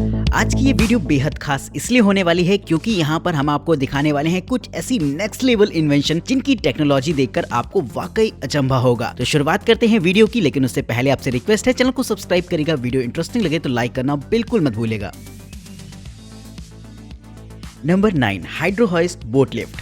आज की ये वीडियो बेहद खास इसलिए होने वाली है क्योंकि यहाँ पर हम आपको दिखाने वाले हैं कुछ ऐसी नेक्स्ट लेवल इन्वेंशन जिनकी टेक्नोलॉजी देखकर आपको वाकई अचंभा होगा। तो शुरुआत करते हैं वीडियो की, लेकिन उससे पहले आपसे रिक्वेस्ट है चैनल को सब्सक्राइब करेगा, वीडियो इंटरेस्टिंग लगे तो लाइक करना बिल्कुल मत भूलेगा। Number 9, hydrohoist boat lift.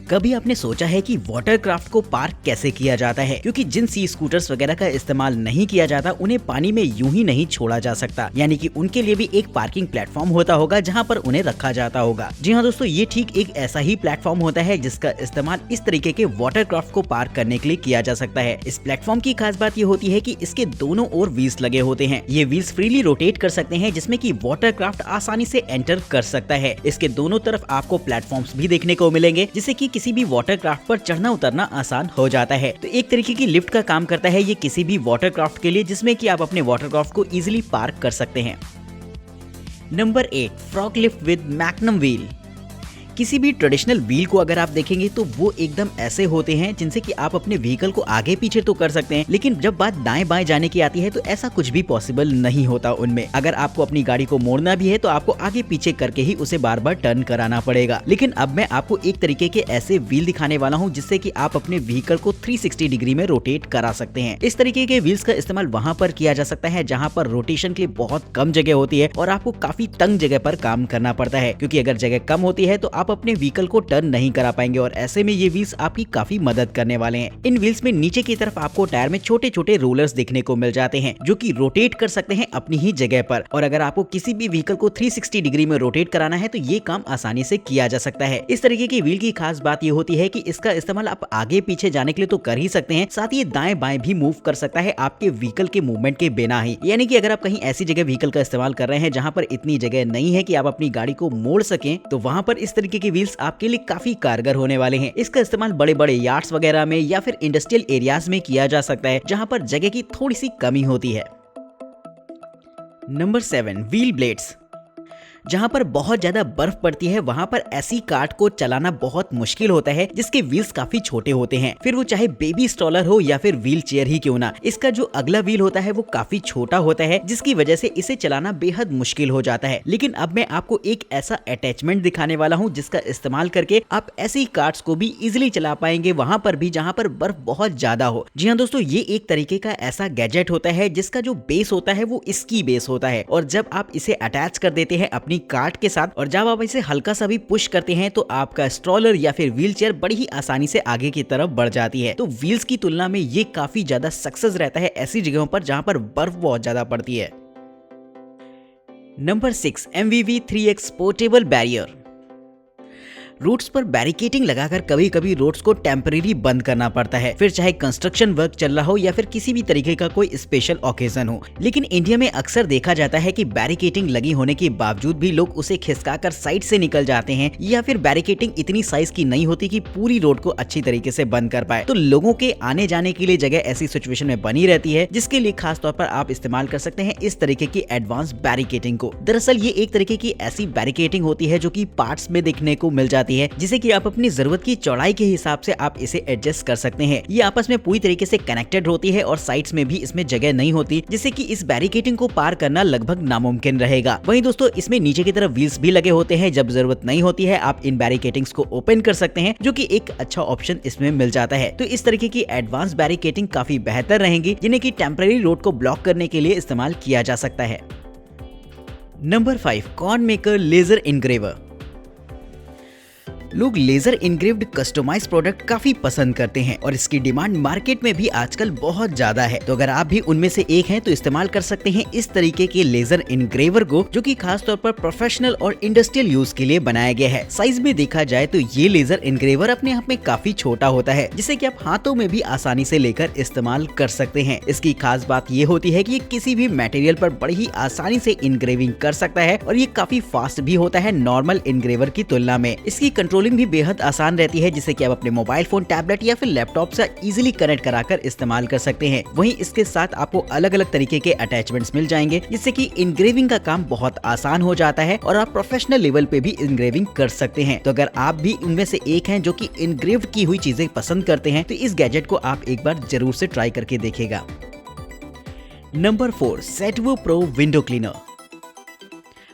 कभी आपने सोचा है कि वाटरक्राफ्ट को पार्क कैसे किया जाता है? क्योंकि जिन सी स्कूटर्स वगैरह का इस्तेमाल नहीं किया जाता उन्हें पानी में यूं ही नहीं छोड़ा जा सकता, यानी कि उनके लिए भी एक पार्किंग प्लेटफॉर्म होता होगा जहां पर उन्हें रखा जाता होगा। जी हाँ दोस्तों, ये ठीक एक ऐसा ही प्लेटफॉर्म होता है जिसका इस्तेमाल इस तरीके के वाटरक्राफ्ट को पार्क करने के लिए किया जा सकता है। इस प्लेटफॉर्म की खास बात ये होती है कि इसके दोनों ओर व्हील्स लगे होते हैं। ये व्हील्स फ्रीली रोटेट कर सकते हैं जिसमें कि वाटरक्राफ्ट आसानी से एंटर कर सकता है। इसके दोनों तरफ आपको प्लेटफॉर्म्स भी देखने को मिलेंगे जिससे कि किसी भी वाटरक्राफ्ट पर चढ़ना उतरना आसान हो जाता है। तो एक तरीके की लिफ्ट का काम करता है ये किसी भी वाटरक्राफ्ट के लिए जिसमें कि आप अपने वाटरक्राफ्ट को इजीली पार्क कर सकते हैं। Number 8, frog lift with magnum wheel. किसी भी ट्रेडिशनल व्हील को अगर आप देखेंगे तो वो एकदम ऐसे होते हैं जिनसे कि आप अपने व्हीकल को आगे पीछे तो कर सकते हैं, लेकिन जब बात दाएं बाएं जाने की आती है तो ऐसा कुछ भी पॉसिबल नहीं होता उनमें। अगर आपको अपनी गाड़ी को मोड़ना भी है तो आपको आगे पीछे करके ही उसे बार बार टर्न कराना पड़ेगा। लेकिन अब मैं आपको एक तरीके के ऐसे व्हील दिखाने वाला हूँ जिससे कि आप अपने व्हीकल को 360 डिग्री में रोटेट करा सकते हैं। इस तरीके के व्हील्स का इस्तेमाल वहाँ पर किया जा सकता है जहाँ पर रोटेशन के लिए बहुत कम जगह होती है और आपको काफी तंग जगह पर काम करना पड़ता है, क्योंकि अगर जगह कम होती है तो आप अपने व्हीकल को टर्न नहीं करा पाएंगे और ऐसे में ये व्हील्स आपकी काफी मदद करने वाले हैं। इन व्हील्स में नीचे की तरफ आपको टायर में छोटे छोटे रोलर्स देखने को मिल जाते हैं जो कि रोटेट कर सकते हैं अपनी ही जगह पर, और अगर आपको किसी भी व्हीकल को 360 डिग्री में रोटेट कराना है तो ये काम आसानी से किया जा सकता है। इस तरीके की व्हील की खास बात ये होती है कि इसका इस्तेमाल आप आगे पीछे जाने के लिए तो कर ही सकते हैं, साथ ही ये दाएं बाएं भी मूव कर सकता है आपके व्हीकल के मूवमेंट के बिना ही। यानी कि अगर आप कहीं ऐसी जगह व्हीकल का इस्तेमाल कर रहे हैं जहां पर इतनी जगह नहीं है कि आप अपनी गाड़ी को मोड़ सकें, तो वहां पर इस तरीके के व्हील्स आपके लिए काफी कारगर होने वाले हैं। इसका इस्तेमाल बड़े बड़े यार्ड्स वगैरह में या फिर इंडस्ट्रियल एरियाज में किया जा सकता है जहां पर जगह की थोड़ी सी कमी होती है। Number 7, wheel blades. जहां पर बहुत ज्यादा बर्फ पड़ती है वहां पर ऐसी कार्ट को चलाना बहुत मुश्किल होता है जिसके व्हील्स काफी छोटे होते हैं, फिर वो चाहे बेबी स्ट्रॉलर हो या फिर व्हील चेयर ही क्यों ना। इसका जो अगला व्हील होता है वो काफी छोटा होता है जिसकी वजह से इसे चलाना बेहद मुश्किल हो जाता है। लेकिन अब मैं आपको एक ऐसा अटैचमेंट दिखाने वाला हूँ जिसका इस्तेमाल करके आप ऐसी कार्ट्स को भी इजिली चला पाएंगे वहां पर भी जहां पर बर्फ बहुत ज्यादा हो। जी हाँ दोस्तों, ये एक तरीके का ऐसा गैजेट होता है जिसका जो बेस होता है वो इसकी बेस होता है, और जब आप इसे अटैच कर देते हैं अपनी कार्ट के साथ और जब आप इसे हल्का सा भी पुश करते हैं तो आपका स्ट्रॉलर या फिर व्हील चेयर बड़ी ही आसानी से आगे की तरफ बढ़ जाती है। तो व्हील्स की तुलना में ये काफी ज्यादा सक्सेस रहता है ऐसी जगहों पर जहां पर बर्फ बहुत ज्यादा पड़ती है। Number 6, MVV 3X portable barrier. Roads पर बैरिकेटिंग लगाकर कभी कभी रोड्स को टेम्परेरी बंद करना पड़ता है, फिर चाहे कंस्ट्रक्शन वर्क चल रहा हो या फिर किसी भी तरीके का कोई स्पेशल ओकेजन हो। लेकिन इंडिया में अक्सर देखा जाता है कि बैरिकेटिंग लगी होने के बावजूद भी लोग उसे खिसकाकर साइड से निकल जाते हैं, या फिर बैरिकेटिंग इतनी साइज की नहीं होती कि पूरी रोड को अच्छी तरीके से बंद कर पाए। तो लोगों के आने जाने के लिए जगह ऐसी सिचुएशन में बनी रहती है जिसके लिए खास तौर पर आप इस्तेमाल कर सकते हैं इस तरीके की एडवांस बैरिकेटिंग को। दरअसल ये एक तरीके की ऐसी बैरिकेटिंग होती है जो कि पार्ट्स में देखने को मिल जाती है, जिसे कि आप अपनी जरूरत की चौड़ाई के हिसाब से आप इसे एडजस्ट कर सकते हैं। ये आपस में पूरी तरीके से कनेक्टेड होती है और साइड्स में भी इसमें जगह नहीं होती, जिससे कि इस बैरिकेटिंग को पार करना लगभग नामुमकिन रहेगा। वहीं दोस्तों, इसमें नीचे की तरफ व्हील्स भी लगे होते हैं, जब जरूरत नहीं होती है आप इन बैरिकेटिंग्स को ओपन कर सकते हैं, जो कि एक अच्छा ऑप्शन इसमें मिल जाता है। तो इस तरीके की एडवांस बैरिकेटिंग काफी बेहतर रहेंगी जिन्हें की टेम्परेरी रोड को ब्लॉक करने के लिए इस्तेमाल किया जा सकता है। Number 5, corn maker laser engraver. लोग लेजर इनग्रेव्ड कस्टमाइज प्रोडक्ट काफी पसंद करते हैं और इसकी डिमांड मार्केट में भी आजकल बहुत ज्यादा है। तो अगर आप भी उनमें से एक हैं तो इस्तेमाल कर सकते हैं इस तरीके के लेजर इनग्रेवर को, जो कि खास तौर पर प्रोफेशनल और इंडस्ट्रियल यूज के लिए बनाया गया है। साइज में देखा जाए तो ये लेजर इनग्रेवर अपने आप में काफी छोटा होता है, जिसे कि आप हाथों में भी आसानी से लेकर इस्तेमाल कर सकते हैं। इसकी खास बात ये होती है कि ये किसी भी मटेरियल पर बड़ी ही आसानी से इनग्रेविंग कर सकता है और ये काफी फास्ट भी होता है नॉर्मल इनग्रेवर की तुलना में। इसकी कंट्रोलिंग भी बेहद आसान रहती है, जिसे कि आप अपने मोबाइल फोन, टैबलेट या फिर लैपटॉप से इजीली कनेक्ट कराकर इस्तेमाल कर सकते हैं। वहीं इसके साथ आपको अलग अलग तरीके के अटैचमेंट्स मिल जाएंगे, जिससे कि इनग्रेविंग का काम बहुत आसान हो जाता है और आप प्रोफेशनल लेवल पे भी इनग्रेविंग कर सकते हैं। तो अगर आप भी उनमें से एक हैं जो कि इनग्रेव्ड की हुई चीजें पसंद करते हैं तो इस गैजेट को आप एक बार जरूर से ट्राई करके देखिएगा। नंबर 4, सेटवो प्रो विंडो क्लीनर।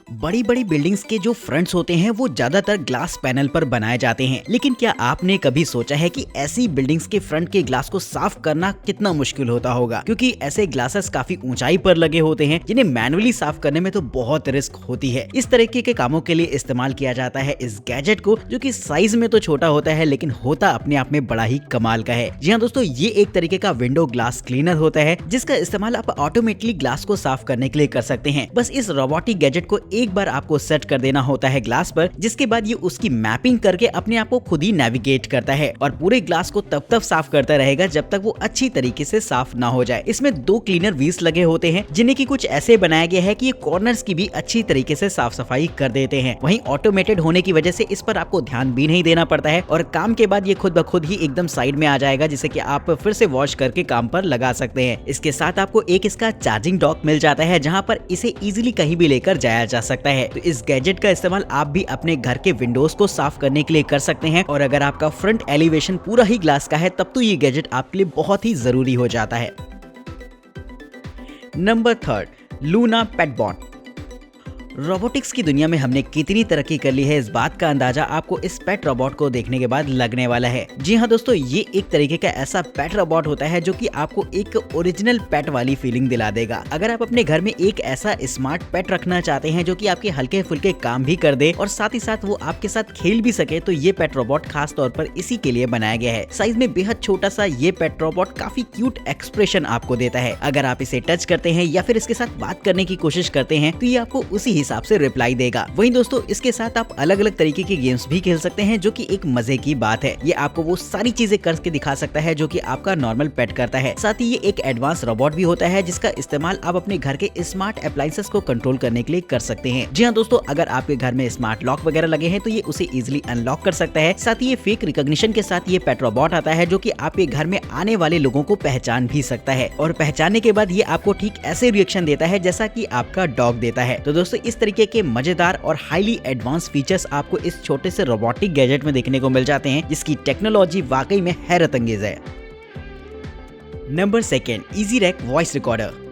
बड़ी बड़ी बिल्डिंग्स के जो फ्रंट्स होते हैं वो ज्यादातर ग्लास पैनल पर बनाए जाते हैं, लेकिन क्या आपने कभी सोचा है कि ऐसी बिल्डिंग्स के फ्रंट के ग्लास को साफ करना कितना मुश्किल होता होगा, क्योंकि ऐसे ग्लासेस काफी ऊंचाई पर लगे होते हैं जिन्हें मैनुअली साफ करने में तो बहुत रिस्क होती है। इस तरीके के कामों के लिए इस्तेमाल किया जाता है इस गैजेट को, जो कि साइज में तो छोटा होता है लेकिन होता अपने आप में बड़ा ही कमाल का है। जी हाँ दोस्तों, ये एक तरीके का विंडो ग्लास क्लीनर होता है जिसका इस्तेमाल आप ऑटोमेटिकली ग्लास को साफ करने के लिए कर सकते हैं। बस इस रोबोटिक गैजेट को एक बार आपको सेट कर देना होता है ग्लास पर, जिसके बाद ये उसकी मैपिंग करके अपने आप को खुद ही नेविगेट करता है और पूरे ग्लास को तब तक साफ करता रहेगा जब तक वो अच्छी तरीके से साफ ना हो जाए। इसमें 2 क्लीनर व्हील्स लगे होते हैं जिन्हें की कुछ ऐसे बनाया गया है कि ये कॉर्नर्स की भी अच्छी तरीके से साफ सफाई कर देते हैं। वहीं ऑटोमेटेड होने की वजह से इस पर आपको ध्यान भी नहीं देना पड़ता है और काम के बाद ये खुद ब खुद ही एकदम साइड में आ जाएगा, जिसे कि आप फिर से वॉश करके काम पर लगा सकते हैं। इसके साथ आपको एक इसका चार्जिंग डॉक मिल जाता है जहां पर इसे इजीली कहीं भी लेकर जाया जा सकता है। तो इस गैजेट का इस्तेमाल आप भी अपने घर के विंडोज को साफ करने के लिए कर सकते हैं और अगर आपका फ्रंट एलिवेशन पूरा ही ग्लास का है तब तो ये गैजेट आपके लिए बहुत ही जरूरी हो जाता है। Number 3, Luna पेटबॉट। रोबोटिक्स की दुनिया में हमने कितनी तरक्की कर ली है, इस बात का अंदाजा आपको इस पेट रोबोट को देखने के बाद लगने वाला है। जी हाँ दोस्तों, ये एक तरीके का ऐसा पेट रोबोट होता है जो कि आपको एक ओरिजिनल पेट वाली फीलिंग दिला देगा। अगर आप अपने घर में एक ऐसा स्मार्ट पेट रखना चाहते हैं जो कि आपके हल्के फुल्के काम भी कर दे और साथ ही साथ वो आपके साथ खेल भी सके, तो ये पेट रोबोट खास तौर पर इसी के लिए बनाया गया है। साइज में बेहद छोटा सा ये पेट रोबोट काफी क्यूट एक्सप्रेशन आपको देता है। अगर आप इसे टच करते हैं या फिर इसके साथ बात करने की कोशिश करते हैं तो ये आपको उसी हिसाब से रिप्लाई देगा। वहीं दोस्तों, इसके साथ आप अलग अलग तरीके के गेम्स भी खेल सकते हैं जो कि एक मजे की बात है। ये आपको वो सारी चीजें करके दिखा सकता है जो कि आपका नॉर्मल पेट करता है। साथ ही ये एक एडवांस रोबोट भी होता है जिसका इस्तेमाल आप अपने घर के स्मार्ट अप्लायंसेस को कंट्रोल करने के लिए कर सकते हैं। जी हाँ दोस्तों, अगर आपके घर में स्मार्ट लॉक वगैरह लगे हैं तो ये उसे इजिली अनलॉक कर सकता है। साथ ही ये फेक रिकॉग्निशन के साथ ये पेट रोबोट आता है जो कि आपके घर में आने वाले लोगों को पहचान भी सकता है और पहचानने के बाद ये आपको ठीक ऐसे रिएक्शन देता है जैसा कि आपका डॉग देता है। तो दोस्तों, इस तरीके के मजेदार और हाईली एडवांस फीचर्स आपको इस छोटे से रोबोटिक गैजेट में देखने को मिल जाते हैं जिसकी टेक्नोलॉजी वाकई में हैरत अंगेज है। Number 2, easy rack voice recorder.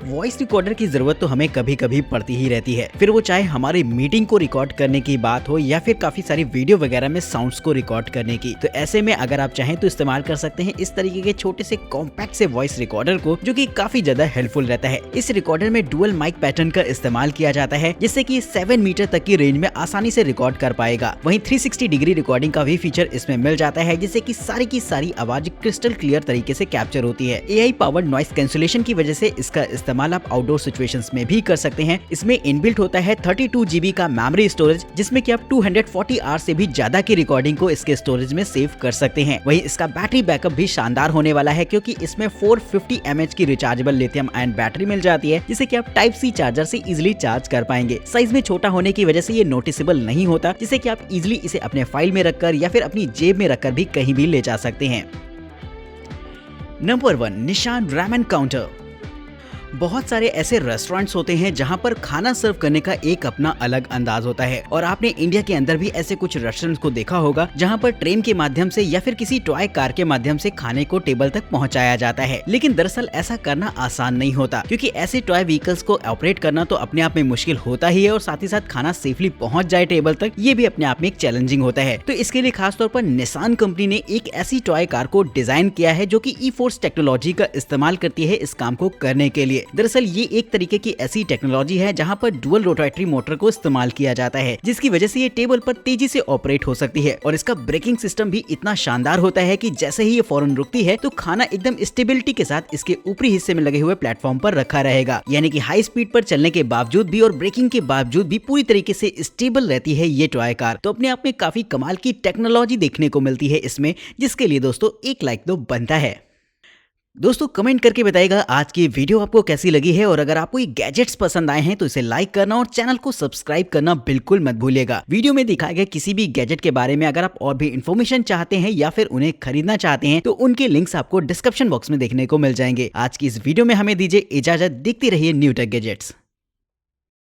Voice recorder की जरूरत तो हमें कभी कभी पड़ती ही रहती है, फिर वो चाहे हमारी मीटिंग को रिकॉर्ड करने की बात हो या फिर काफी सारी वीडियो वगैरह में साउंड्स को रिकॉर्ड करने की। तो ऐसे में अगर आप चाहें तो इस्तेमाल कर सकते हैं इस तरीके के छोटे से कॉम्पैक्ट से वॉइस रिकॉर्डर को, जो कि काफी ज्यादा हेल्पफुल रहता है। इस रिकॉर्डर में डुअल माइक पैटर्न का इस्तेमाल किया जाता है जिससे कि 7 मीटर तक की रेंज में आसानी से रिकॉर्ड कर पाएगा। वहीं 360 डिग्री रिकॉर्डिंग का भी फीचर इसमें मिल जाता है जिससे कि सारी की सारी आवाज क्रिस्टल क्लियर तरीके से कैप्चर होती है। AI पावर्ड नॉइस कैंसिलेशन की वजह से इसका इस्तेमाल आप आउटडोर सिचुएशंस में भी कर सकते हैं। इसमें इनबिल्ट होता है 32 GB का मेमोरी स्टोरेज, जिसमें कि आप 240 आवर्स से भी ज्यादा की रिकॉर्डिंग को इसके स्टोरेज में सेव कर सकते हैं। वहीं इसका बैटरी बैकअप भी शानदार होने वाला है क्योंकि इसमें 450 mAh की रिचार्जेबल लिथियम आयन बैटरी मिल जाती है जिसे कि आप टाइप C चार्जर से इजिली चार्ज कर पाएंगे। साइज में छोटा होने की वजह से ये नोटिसेबल नहीं होता, जिससे कि आप इजिली इसे अपने फाइल में रखकर या फिर अपनी जेब में रखकर भी कहीं भी ले जा सकते हैं। नंबर 1, निशान रामेन काउंटर। बहुत सारे ऐसे रेस्टोरेंट्स होते हैं जहां पर खाना सर्व करने का एक अपना अलग अंदाज होता है और आपने इंडिया के अंदर भी ऐसे कुछ रेस्टोरेंट्स को देखा होगा जहां पर ट्रेन के माध्यम से या फिर किसी टॉय कार के माध्यम से खाने को टेबल तक पहुंचाया जाता है। लेकिन दरअसल ऐसा करना आसान नहीं होता क्योंकि ऐसे टॉय व्हीकल्स को ऑपरेट करना तो अपने आप में मुश्किल होता ही है और साथ ही साथ खाना सेफली पहुंच जाए टेबल तक, ये भी अपने आप में एक चैलेंजिंग होता है। तो इसके लिए खासतौर पर निसान कंपनी ने एक ऐसी टॉय कार को डिजाइन किया है जो कि ई-फोर्स टेक्नोलॉजी का इस्तेमाल करती है इस काम को करने के लिए। दरअसल ये एक तरीके की ऐसी टेक्नोलॉजी है जहां पर डुअल रोटेटरी मोटर को इस्तेमाल किया जाता है जिसकी वजह से ये टेबल पर तेजी से ऑपरेट हो सकती है और इसका ब्रेकिंग सिस्टम भी इतना शानदार होता है कि जैसे ही ये फौरन रुकती है तो खाना एकदम स्टेबिलिटी के साथ इसके ऊपरी हिस्से में लगे हुए प्लेटफॉर्म पर रखा रहेगा, यानी कि हाई स्पीड पर चलने के बावजूद भी और ब्रेकिंग के बावजूद भी पूरी तरीके से स्टेबल रहती है ये टॉय कार। तो अपने आप में काफी कमाल की टेक्नोलॉजी देखने को मिलती है इसमें, जिसके लिए दोस्तों एक लाइक तो बनता है। दोस्तों कमेंट करके बताइएगा आज की वीडियो आपको कैसी लगी है और अगर आपको ये गैजेट्स पसंद आए हैं तो इसे लाइक करना और चैनल को सब्सक्राइब करना बिल्कुल मत भूलिएगा। वीडियो में दिखाए गए किसी भी गैजेट के बारे में अगर आप और भी इन्फॉर्मेशन चाहते हैं या फिर उन्हें खरीदना चाहते हैं तो उनके लिंक्स आपको डिस्क्रिप्शन बॉक्स में देखने को मिल जाएंगे। आज की इस वीडियो में हमें दीजिए इजाजत, देखते रहिए न्यू टेक गैजेट्स।